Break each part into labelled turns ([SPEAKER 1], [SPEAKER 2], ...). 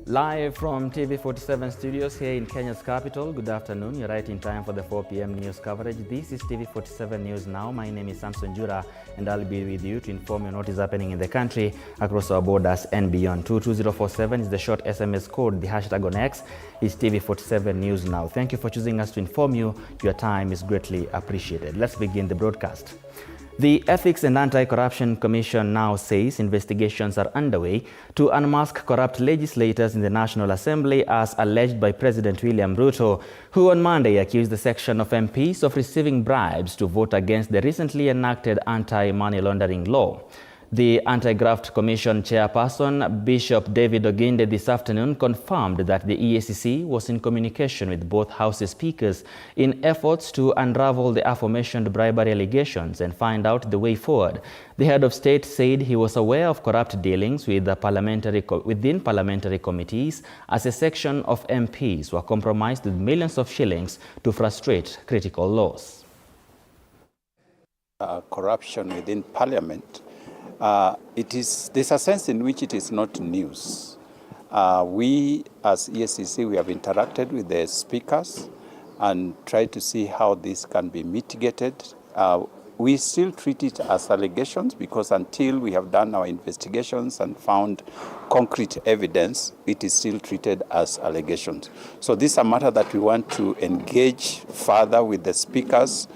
[SPEAKER 1] Live from TV47 studios here in Kenya's capital. Good afternoon. You're right in time for the 4 p.m. news coverage. This is TV47 News Now. My name is Samson Jura, and I'll be with you to inform you on what is happening in the country, across our borders and beyond. 22047 is the short SMS code. The hashtag on X is TV47 News Now. Thank you for choosing us to inform you. Your time is greatly appreciated. Let's begin the broadcast. The Ethics and Anti-Corruption Commission now says investigations are underway to unmask corrupt legislators in the National Assembly as alleged by President William Ruto, who on Monday accused the section of MPs of receiving bribes to vote against the recently enacted anti-money laundering law. The Anti-Graft Commission chairperson, Bishop David Oginde, this afternoon confirmed that the EACC was in communication with both Houses speakers in efforts to unravel the aforementioned bribery allegations and find out the way forward. The head of state said he was aware of corrupt dealings with within parliamentary committees as a section of MPs were compromised with millions of shillings to frustrate critical laws.
[SPEAKER 2] Corruption within parliament. There's a sense in which it is not news. We as EACC, we have interacted with the speakers and tried to see how this can be mitigated. We still treat it as allegations because until we have done our investigations and found concrete evidence, it is still treated as allegations. So this is a matter that we want to engage further with the speakers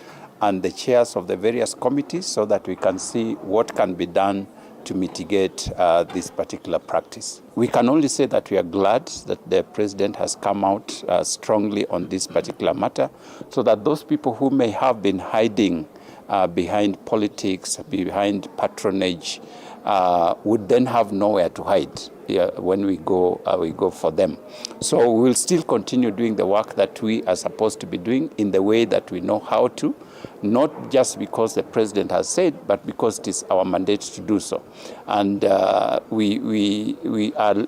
[SPEAKER 2] and the chairs of the various committees so that we can see what can be done to mitigate this particular practice. We can only say that we are glad that the president has come out strongly on this particular matter so that those people who may have been hiding behind politics, behind patronage, would then have nowhere to hide when we go for them. So we will still continue doing the work that we are supposed to be doing in the way that we know how to, not just because the president has said, but because it is our mandate to do so. And we are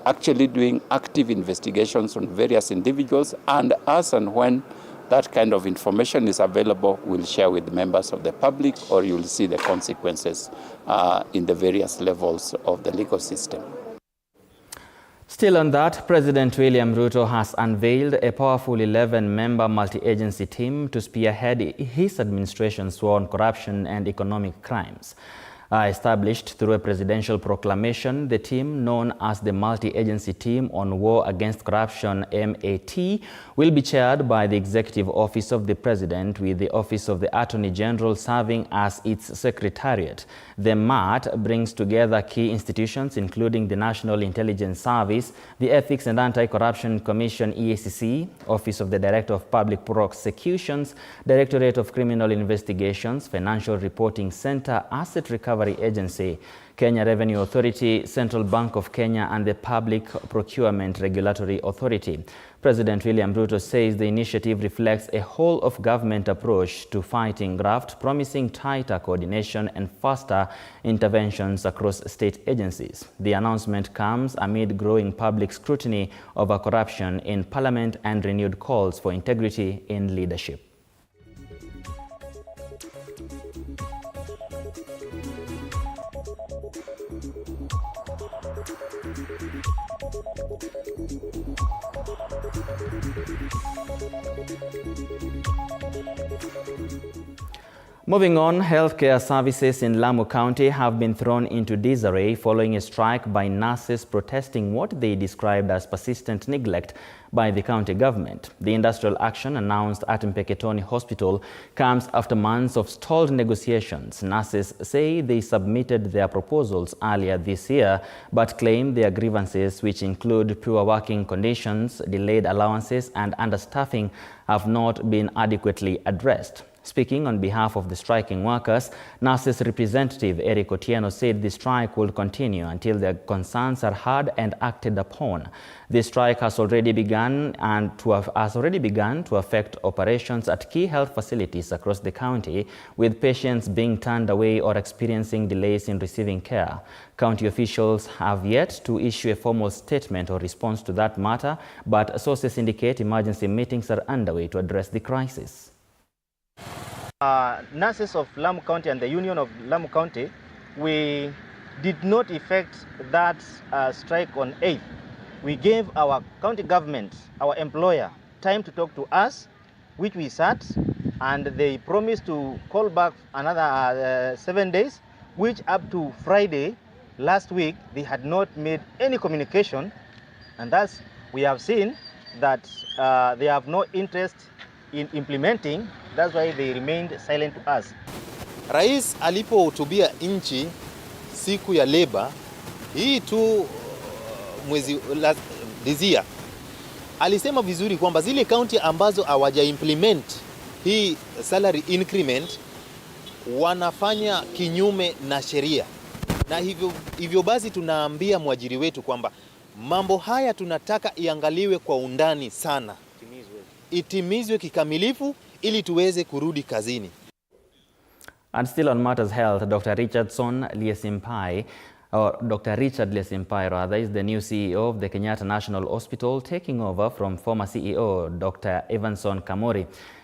[SPEAKER 2] actually doing active investigations on various individuals, and as and when that kind of information is available, we'll share with members of the public, or you'll see the consequences in the various levels of the legal system.
[SPEAKER 1] Still on that, President William Ruto has unveiled a powerful 11-member multi-agency team to spearhead his administration's war on corruption and economic crimes. Established through a presidential proclamation, the team, known as the Multi-Agency Team on War Against Corruption (MAT), will be chaired by the Executive Office of the President, with the Office of the Attorney General serving as its secretariat. The MAT brings together key institutions including the National Intelligence Service, the Ethics and Anti-Corruption Commission (EACC), Office of the Director of Public Prosecutions, Directorate of Criminal Investigations, Financial Reporting Center, Asset Recovery Agency, Kenya Revenue Authority, Central Bank of Kenya, and the Public Procurement Regulatory Authority. President William Ruto says the initiative reflects a whole-of-government approach to fighting graft, promising tighter coordination and faster interventions across state agencies. The announcement comes amid growing public scrutiny over corruption in Parliament and renewed calls for integrity in leadership. Moving on, healthcare services in Lamu County have been thrown into disarray following a strike by nurses protesting what they described as persistent neglect by the county government. The industrial action announced at Mpeketoni Hospital comes after months of stalled negotiations. Nurses say they submitted their proposals earlier this year, but claim their grievances, which include poor working conditions, delayed allowances, and understaffing, have not been adequately addressed. Speaking on behalf of the striking workers, nurses representative Eric Otieno said the strike will continue until their concerns are heard and acted upon. The strike has already begun to affect operations at key health facilities across the county, with patients being turned away or experiencing delays in receiving care. County officials have yet to issue a formal statement or response to that matter, but sources indicate emergency meetings are underway to address the crisis.
[SPEAKER 3] Nurses of Lamu County and the Union of Lamu County, we did not effect that strike on 8th. We gave our county government, our employer, time to talk to us, which we sat, and they promised to call back another 7 days, which up to Friday last week, they had not made any communication, and thus we have seen that they have no interest in implementing. That's why they remained silent to us.
[SPEAKER 4] Rais alipohutubia nchi siku ya labor hii tu mwezi dizia, alisema vizuri kwamba zile county ambazo hawaja implement hii salary increment wanafanya kinyume na sheria, na hivyo basi tunaambia mwajiri wetu kwamba mambo haya tunataka iangaliwe kwa undani sana, itimizwe kikamilifu ili tuweze kurudi kazini.
[SPEAKER 1] And still on matters health, Dr. Richard Lesimpai rather, is the new CEO of the Kenyatta National Hospital, taking over from former CEO Dr. Samson.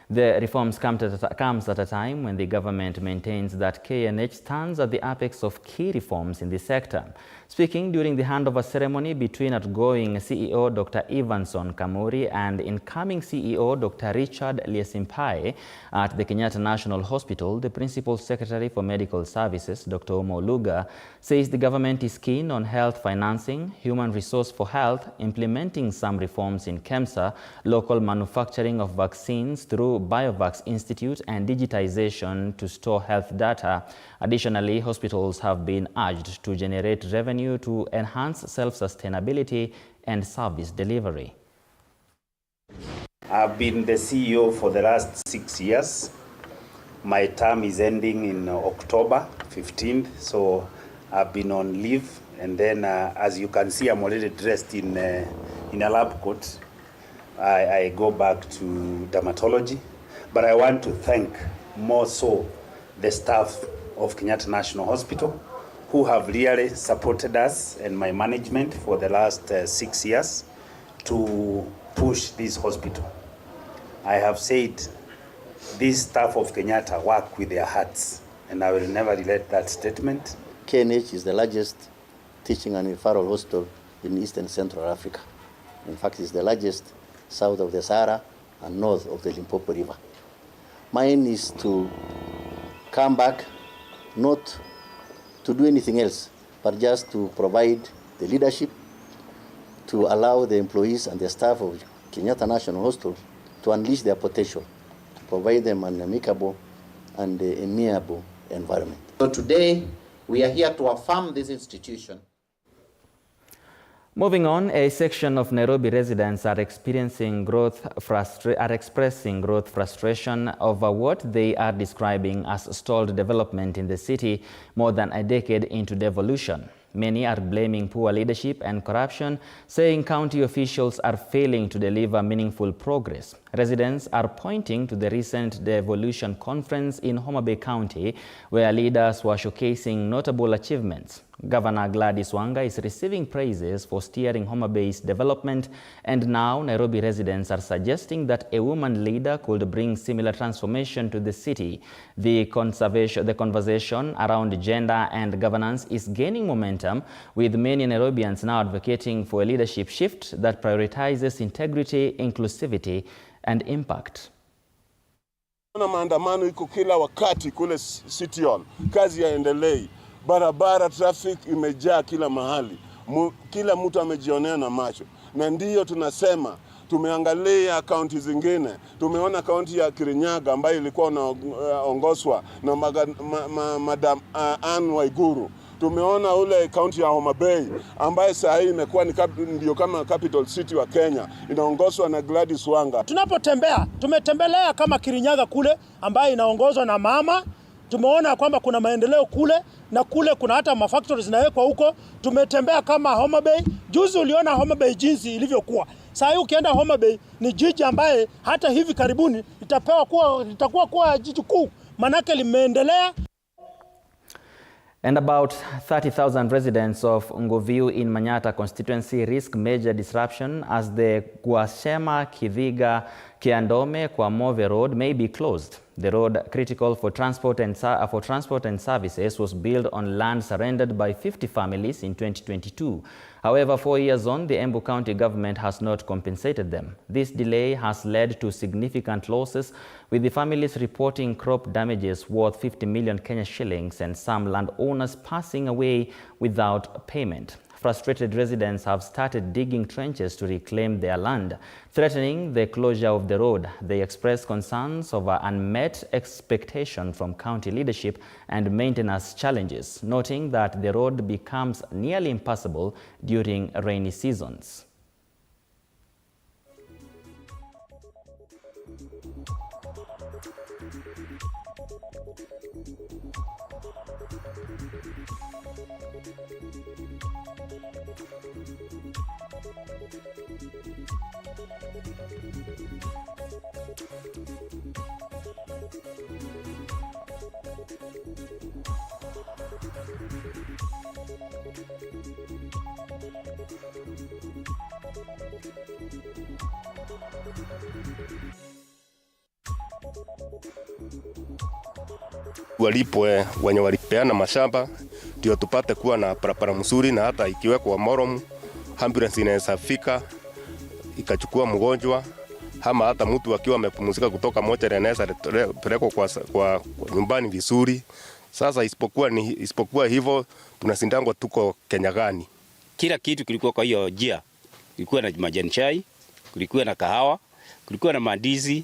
[SPEAKER 1] The reforms comes at a time when the government maintains that KNH stands at the apex of key reforms in the sector. Speaking during the handover ceremony between outgoing CEO Dr. Samson and incoming CEO Dr. Richard Lesimpai at the Kenyatta National Hospital, the Principal Secretary for Medical Services, Dr. Omo Luga, says the government is keen on health financing, human resource for health, implementing some reforms in KEMSA, local manufacturing of vaccines through Biovax Institute, and digitization to store health data. Additionally, hospitals have been urged to generate revenue to enhance self-sustainability and service delivery.
[SPEAKER 5] I've been the CEO for the last 6 years. My term is ending in October 15th, so I've been on leave. And then, as you can see, I'm already dressed in a lab coat. I go back to dermatology. But I want to thank more so the staff of Kenyatta National Hospital, who have really supported us and my management for the last 6 years to push this hospital. I have said this staff of Kenyatta work with their hearts, and I will never relent that statement.
[SPEAKER 6] KNH is the largest teaching and referral hospital in East and Central Africa. In fact, it's the largest south of the Sahara and north of the Limpopo River. Mine is to come back, not to do anything else, but just to provide the leadership to allow the employees and the staff of Kenyatta National Hospital to unleash their potential, to provide them an amicable and amiable environment.
[SPEAKER 7] So today, we are here to affirm this institution.
[SPEAKER 1] Moving on, a section of Nairobi residents are expressing growth frustration over what they are describing as stalled development in the city more than a decade into devolution. Many are blaming poor leadership and corruption, saying county officials are failing to deliver meaningful progress. Residents are pointing to the recent devolution conference in Homa Bay County, where leaders were showcasing notable achievements. Governor Gladys Wanga is receiving praises for steering Homa Bay's development, and now Nairobi residents are suggesting that a woman leader could bring similar transformation to the city. The conversation around gender and governance is gaining momentum, with many Nairobians now advocating for a leadership shift that prioritizes integrity, inclusivity, and impact.
[SPEAKER 8] Maandamano iko kila wakati kule City Hall, kazi yaendelei. Barabara, traffic imejaa kila mahali. Kila mtu amejionea na macho. Na ndiyo tunasema, tumeangalia kaunti zingine. Tumeona kaunti ya Kirinyaga ambayo ilikuwa inaongozwa na Madam Anne Waiguru. Tumeona ule kaunti ya Homa Bay ambayo sasa hii imekuwa ndio kama capital city wa Kenya, inaongozwa na Gladys Wanga.
[SPEAKER 9] Tunapotembea, tumetembelea kama Kirinyaga kule ambayo inaongozwa na mama. Tumeona kwamba kuna maendeleo kule, na kule kuna hata mafactories zinawekwa huko. Tumetembea kama Homa Bay. Juzi uliona Homa Bay jinsi ilivyokuwa. Sasa hii ukienda Homa Bay ni jiji ambaye hata hivi karibuni litakuwa kuwa jiji kuu, manake limeendelea.
[SPEAKER 1] And about 30,000 residents of Ngoviu in Manyata constituency risk major disruption as the Gwashema Kithiga Kiandome-Kwamove Road may be closed. The road, critical for transport and services, was built on land surrendered by 50 families in 2022. However, 4 years on, the Embu County government has not compensated them. This delay has led to significant losses, with the families reporting crop damages worth 50 million Kenya shillings and some landowners passing away without payment. Frustrated residents have started digging trenches to reclaim their land, threatening the closure of the road. They express concerns over unmet expectation from county leadership and maintenance challenges, noting that the road becomes nearly impassable during rainy seasons.
[SPEAKER 10] Walipwe wenye walipeana mashamba ndio tupate kuwa na barabara mzuri, na hata ikiwekwa morom ambulance inaweza fika ikachukua mgonjwa, ama hata mtu akiwa amepumzika kutoka moja anaweza pelekwa kwa nyumbani vizuri. Sasa isipokuwa hivyo tunasindangwa tuko Kenya gani?
[SPEAKER 11] Kila kitu kilikuwa kwa hiyo njia. Kulikuwa na majani chai, kulikuwa na kahawa, kulikuwa na mandizi,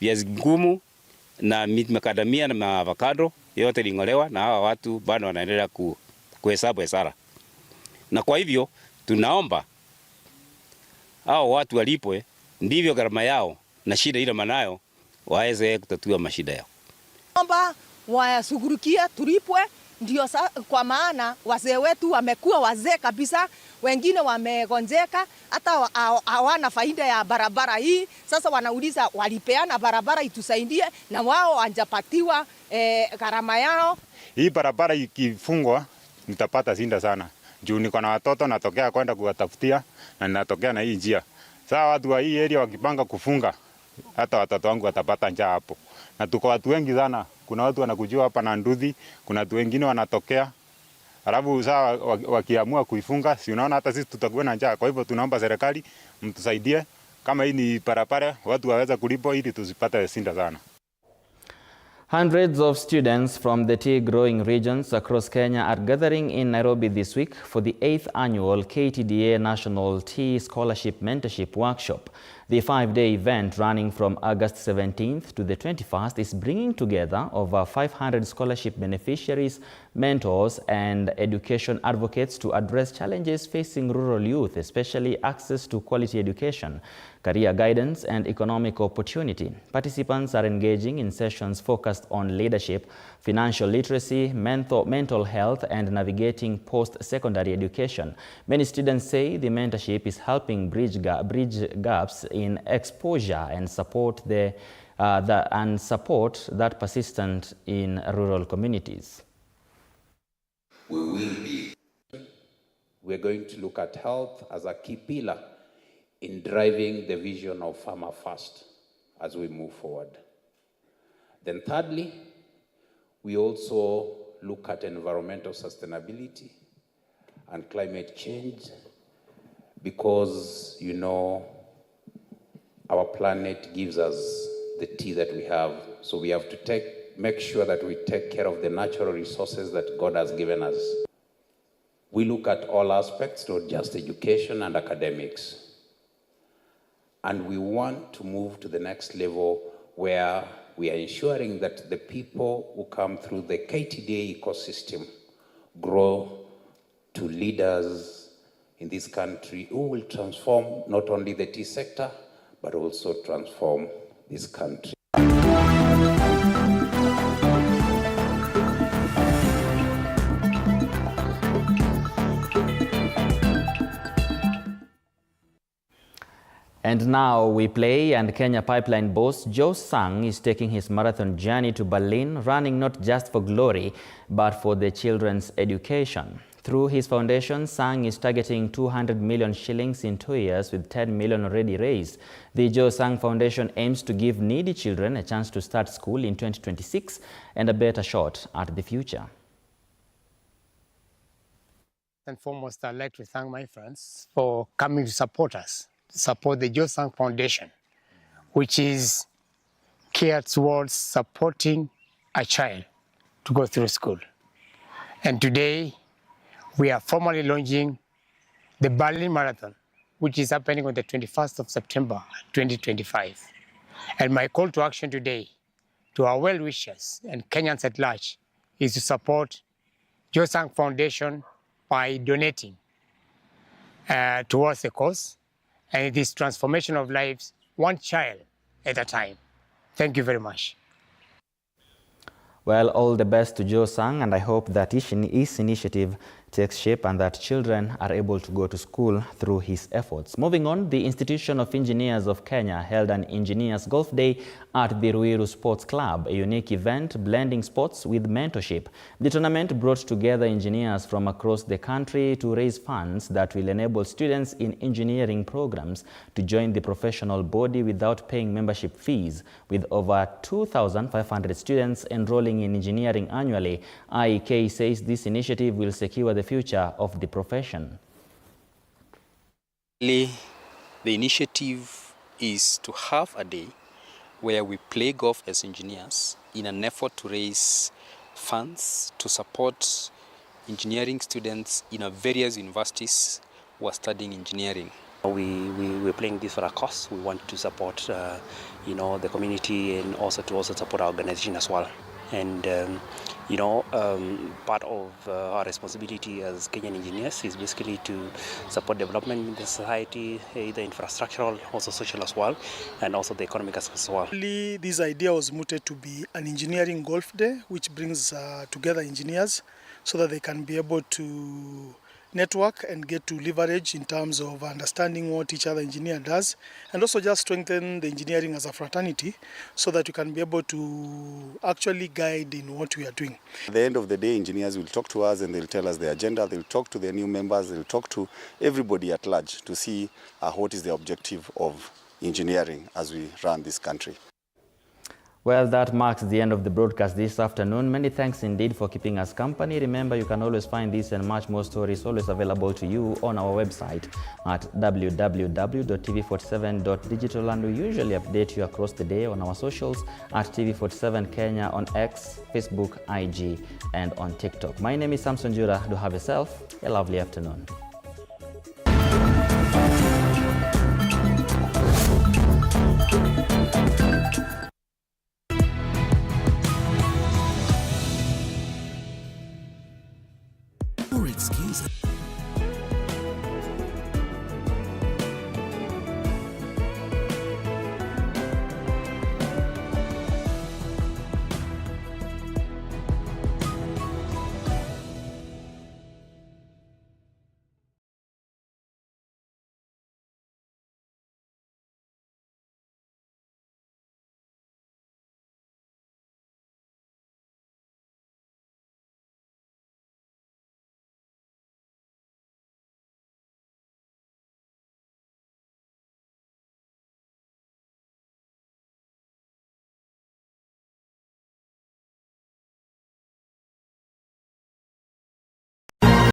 [SPEAKER 11] viazi ngumu na makadamia na avocado, yote lingolewa na hawa watu bado wanaendelea kuhesabu hasara. Na kwa hivyo tunaomba hao watu walipwe, ndivyo gharama yao na shida ile manayo waweze kutatua mashida yao.
[SPEAKER 12] Omba wayashughulikie, tulipwe, ndio kwa maana wazee wetu wamekuwa wazee kabisa, wengine wamegonjeka, hata hawana faida ya barabara hii. Sasa wanauliza walipeana barabara itusaidie, na wao wanjapatiwa gharama yao.
[SPEAKER 13] Hii barabara ikifungwa nitapata shida sana. Juu niko na watoto natokea kwenda kuwatafutia na ninatokea na hii njia. Sasa watu wa hii area wakipanga kufunga, hata watoto wangu watapata njaa hapo. Na tuko watu wengi sana. Kuna watu wanakujua hapa na Nduthi, kuna watu wengine wanatokea. Alafu sasa wakiamua kuifunga, si unaona hata sisi tutakuwa na njaa. Kwa hivyo tunaomba serikali mtusaidie, kama hii ni barabara watu waweza kulipo ili tusipate shida sana.
[SPEAKER 1] Hundreds of students from the tea growing regions across Kenya are gathering in Nairobi this week for the 8th annual KTDA National Tea Scholarship Mentorship Workshop. The 5-day event, running from August 17th to the 21st, is bringing together over 500 scholarship beneficiaries, mentors, and education advocates to address challenges facing rural youth, especially access to quality education, career guidance, and economic opportunity. Participants are engaging in sessions focused on leadership, financial literacy, mental health, and navigating post-secondary education. Many students say the mentorship is helping bridge gaps in exposure and support that persistent in rural communities.
[SPEAKER 2] We're going to look at health as a key pillar in driving the vision of Farmer First as we move forward. Then thirdly, we also look at environmental sustainability and climate change, because, you know, our planet gives us the tea that we have. So we have to make sure that we take care of the natural resources that God has given us. We look at all aspects, not just education and academics. And we want to move to the next level where we are ensuring that the people who come through the KTDA ecosystem grow to leaders in this country who will transform not only the tea sector, but also transform this country.
[SPEAKER 1] And now we play, and Kenya Pipeline boss Joe Sang is taking his marathon journey to Berlin, running not just for glory, but for the children's education. Through his foundation, Sang is targeting 200 million shillings in 2 years, with 10 million already raised. The Joe Sang Foundation aims to give needy children a chance to start school in 2026 and a better shot at the future.
[SPEAKER 14] And foremost, I'd like to thank my friends for coming to support us, to support the Joe Sang Foundation, which is geared towards supporting a child to go through school. And today, we are formally launching the Berlin Marathon, which is happening on the 21st of September, 2025. And my call to action today to our well-wishers and Kenyans at large is to support Joe Sang Foundation by donating towards the cause, and it is transformation of lives, one child at a time. Thank you very much.
[SPEAKER 1] Well, all the best to Joe Sang, and I hope that his initiative takes shape and that children are able to go to school through his efforts. Moving on, the Institution of Engineers of Kenya held an Engineers Golf Day at the Ruiru Sports Club, a unique event blending sports with mentorship. The tournament brought together engineers from across the country to raise funds that will enable students in engineering programs to join the professional body without paying membership fees. With over 2,500 students enrolling in engineering annually, IEK says this initiative will secure the future of the profession.
[SPEAKER 15] The initiative is to have a day where we play golf as engineers in an effort to raise funds to support engineering students in various universities who are studying engineering.
[SPEAKER 16] We're playing this for a cause. We want to support the community, and also to support our organization as well. And part of our responsibility as Kenyan engineers is basically to support development in the society, either infrastructural, also social as well, and also the economic as well.
[SPEAKER 9] This idea was mooted to be an engineering golf day, which brings together engineers so that they can be able to network and get to leverage in terms of understanding what each other engineer does, and also just strengthen the engineering as a fraternity so that we can be able to actually guide in what we are doing.
[SPEAKER 17] At the end of the day, engineers will talk to us and they'll tell us the agenda, they'll talk to their new members, they'll talk to everybody at large to see what is the objective of engineering as we run this country.
[SPEAKER 1] Well, that marks the end of the broadcast this afternoon. Many thanks indeed for keeping us company. Remember, you can always find this and much more stories always available to you on our website at www.tv47.digital, and we usually update you across the day on our socials at TV47 Kenya on X, Facebook, IG, and on TikTok. My name is Samson Jura. Do have yourself a lovely afternoon.
[SPEAKER 18] Excuse me.